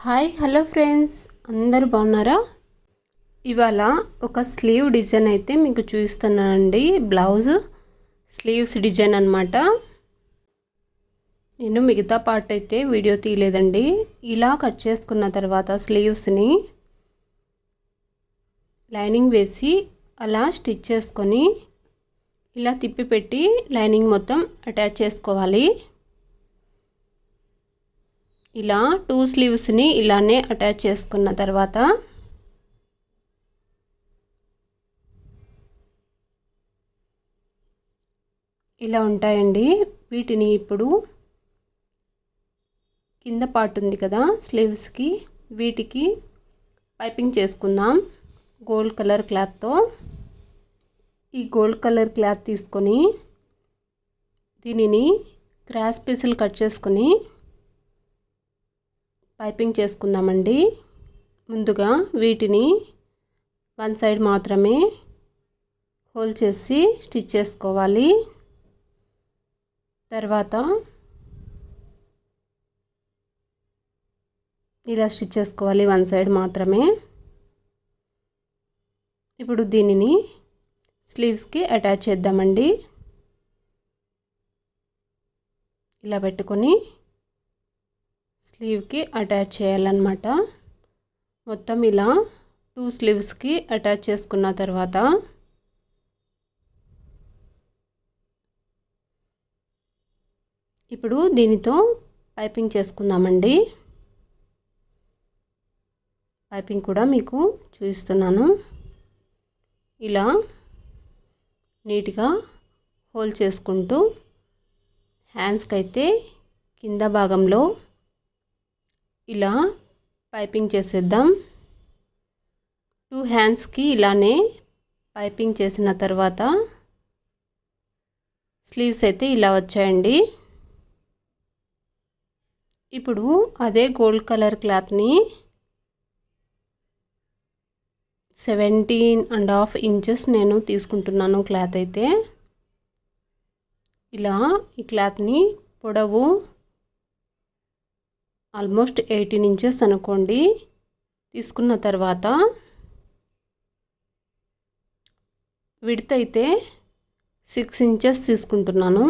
Hi hello friends, అందరూ బాగున్నారా? ఇవాళ ఒక స్లీవ్ డిజైన్ అయితే మీకు చూపిస్తున్నానండి. బ్లౌజ్ స్లీవ్స్ డిజైన్ అన్నమాట. నేను మిగతా పార్ట్ అయితే వీడియో తీయలేదండి. ఇలా కట్ చేసుకున్న తర్వాత స్లీవ్స్ని లైనింగ్ వేసి అలా స్టిచ్ చేసుకొని ఇలా తిప్పి పెట్టి లైనింగ్ మొత్తం అటాచ్ చేసుకోవాలి. ఇలా 2 స్లీవ్స్ని ఇలానే అటాచ్ చేసుకున్న తర్వాత ఇలా ఉంటాయండి. వీటిని ఇప్పుడు కింద పార్ట్ ఉంది కదా స్లీవ్స్కి, వీటికి పైపింగ్ చేసుకుందాం గోల్డ్ కలర్ క్లాత్తో. ఈ గోల్డ్ కలర్ క్లాత్ తీసుకొని దీనిని క్రాస్ పీసులు కట్ చేసుకొని పైపింగ్ చేసుకుందామండి. ముందుగా వీటిని వన్ సైడ్ మాత్రమే హోల్ చేసి స్టిచ్ చేసుకోవాలి. తర్వాత ఇలా స్టిచ్ చేసుకోవాలి వన్ సైడ్ మాత్రమే. ఇప్పుడు దీనిని స్లీవ్స్కి అటాచ్ చేద్దామండి. ఇలా పెట్టుకొని స్లీవ్కి అటాచ్ చేయాలన్నమాట. మొత్తం ఇలా 2 స్లీవ్స్కి అటాచ్ చేసుకున్న తర్వాత ఇప్పుడు దీనితో పైపింగ్ చేసుకుందామండి. పైపింగ్ కూడా మీకు చూపిస్తున్నాను. ఇలా నీట్గా హోల్ చేసుకుంటూ హ్యాండ్స్కి అయితే కింద భాగంలో ఇలా పైపింగ్ చేసేద్దాం. 2 హ్యాండ్స్కి ఇలానే పైపింగ్ చేసిన తర్వాత స్లీవ్స్ అయితే ఇలా వచ్చాయండి. ఇప్పుడు అదే గోల్డ్ కలర్ క్లాత్ని 17.5 ఇంచెస్ నేను తీసుకుంటున్నాను క్లాత్ అయితే. ఇలా ఈ క్లాత్ని పొడవు ఆల్మోస్ట్ 18 ఇంచెస్ అనుకోండి తీసుకున్న తర్వాత విడ్త్ అయితే 6 ఇంచెస్ తీసుకుంటున్నాను.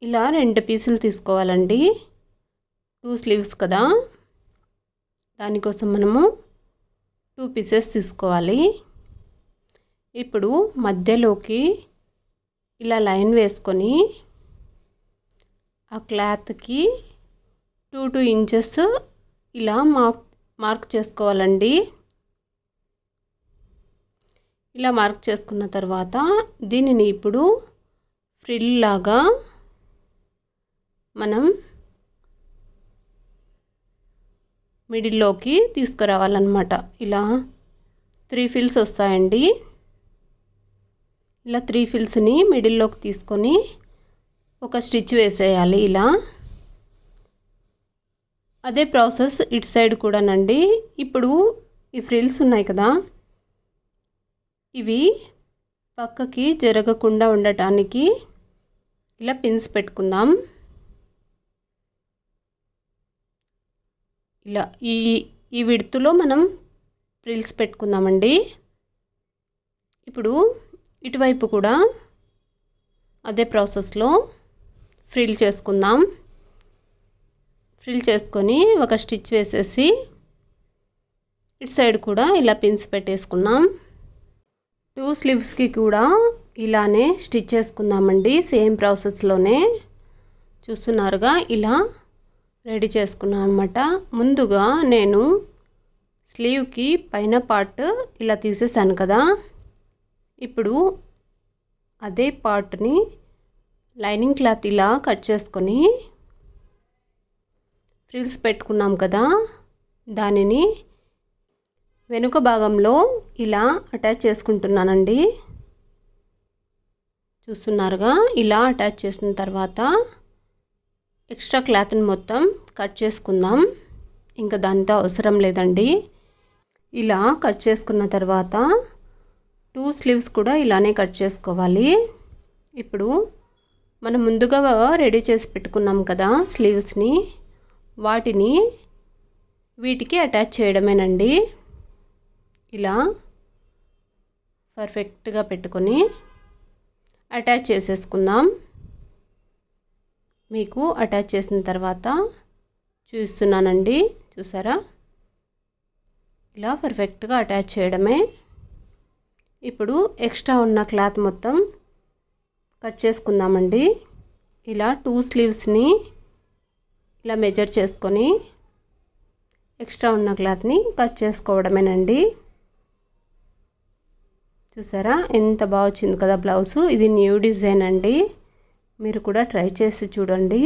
ఇలా 2 పీసులు తీసుకోవాలండి. 2 స్లీవ్స్ కదా, దానికోసం మనము 2 పీసెస్ తీసుకోవాలి. ఇప్పుడు మధ్యలోకి ఇలా లైన్ వేసుకొని ఆ క్లాత్కి 2 ఇంచెస్ ఇలా మార్క్ చేసుకోవాలండి. ఇలా మార్క్ చేసుకున్న తర్వాత దీనిని ఇప్పుడు ఫ్రిల్ లాగా మనం మిడిల్లోకి తీసుకురావాలన్నమాట. ఇలా 3 ఫిల్స్ వస్తాయండి. ఇలా 3 ఫిల్స్ని మిడిల్లోకి తీసుకొని ఒక స్టిచ్ వేసేయాలి. ఇలా అదే ప్రాసెస్ ఇటు సైడ్ కూడానండి. ఇప్పుడు ఈ ఫ్రిల్స్ ఉన్నాయి కదా, ఇవి పక్కకి జరగకుండా ఉండటానికి ఇలా పిన్స్ పెట్టుకుందాం. ఇలా ఈ విడ్త్లో మనం ఫ్రిల్స్ పెట్టుకుందామండి. ఇప్పుడు ఇటువైపు కూడా అదే ప్రాసెస్లో ఫ్రిల్ చేసుకుందాం. ఫ్రిల్ చేసుకొని ఒక స్టిచ్ వేసేసి ఇటు సైడ్ కూడా ఇలా పిన్స్ పెట్టేసుకున్నాం. 2 స్లీవ్స్కి కూడా ఇలానే స్టిచ్ చేసుకుందామండి. సేమ్ ప్రాసెస్లోనే చూస్తున్నారుగా ఇలా రెడీ చేసుకున్నాను అనమాట. ముందుగా నేను స్లీవ్కి పైన పార్ట్ ఇలా తీసేసాను కదా, ఇప్పుడు అదే పార్ట్ని లైనింగ్ క్లాత్ ఇలా కట్ చేసుకొని ఫ్రిల్స్ పెట్టుకున్నాం కదా, దానిని వెనుక భాగంలో ఇలా అటాచ్ చేసుకుంటున్నానండి. చూస్తున్నారుగా ఇలా అటాచ్ చేసిన తర్వాత ఎక్స్ట్రా క్లాత్ని మొత్తం కట్ చేసుకుందాం. ఇంకా దాంతో అవసరం లేదండి. ఇలా కట్ చేసుకున్న తర్వాత 2 స్లీవ్స్ కూడా ఇలానే కట్ చేసుకోవాలి. ఇప్పుడు మనం ముందుగా రెడీ చేసి పెట్టుకున్నాం కదా స్లీవ్స్ని, వాటిని వీటికి అటాచ్ చేయడమేనండి. ఇలా పర్ఫెక్ట్గా పెట్టుకొని అటాచ్ చేసేసుకుందాం. మీకు అటాచ్ చేసిన తర్వాత చూస్తున్నానండి, చూసారా? ఇలా పర్ఫెక్ట్గా అటాచ్ చేయడమే. ఇప్పుడు ఎక్స్ట్రా ఉన్న క్లాత్ మొత్తం కట్ చేసుకుందామండి. ఇలా 2 స్లీవ్స్ని ఇలా మెజర్ చేసుకొని ఎక్స్ట్రా ఉన్న క్లాత్ని కట్ చేసుకోవడమేనండి. చూసారా ఎంత బాగా వచ్చింది కదా బ్లౌజు. ఇది న్యూ డిజైన్ అండి, మీరు కూడా ట్రై చేసి చూడండి.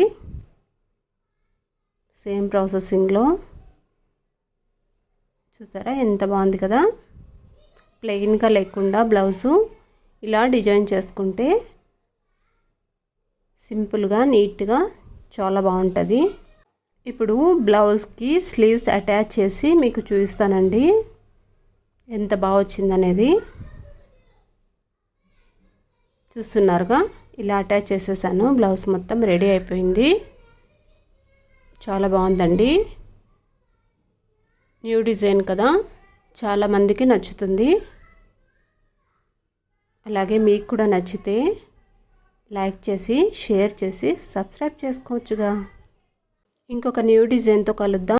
సేమ్ ప్రాసెసింగ్లో చూసారా ఎంత బాగుంది కదా. ప్లెయిన్గా లేకుండా బ్లౌజు ఇలా డిజైన్ చేసుకుంటే సింపుల్గా నీట్గా చాలా బాగుంటుంది. ఇప్పుడు బ్లౌజ్కి స్లీవ్స్ అటాచ్ చేసి మీకు చూపిస్తానండి ఎంత బాగా వచ్చిందనేది. చూస్తున్నారుగా, ఇలా అటాచ్ చేసేసాను. బ్లౌజ్ మొత్తం రెడీ అయిపోయింది. చాలా బాగుందండి. న్యూ డిజైన్ కదా, చాలామందికి నచ్చుతుంది. అలాగే మీకు కూడా నచ్చితే లైక్ చేసి షేర్ చేసి సబ్స్క్రైబ్ చేసుకోవచ్చుగా. ఇంకొక న్యూ డిజైన్తో కలుద్దాం.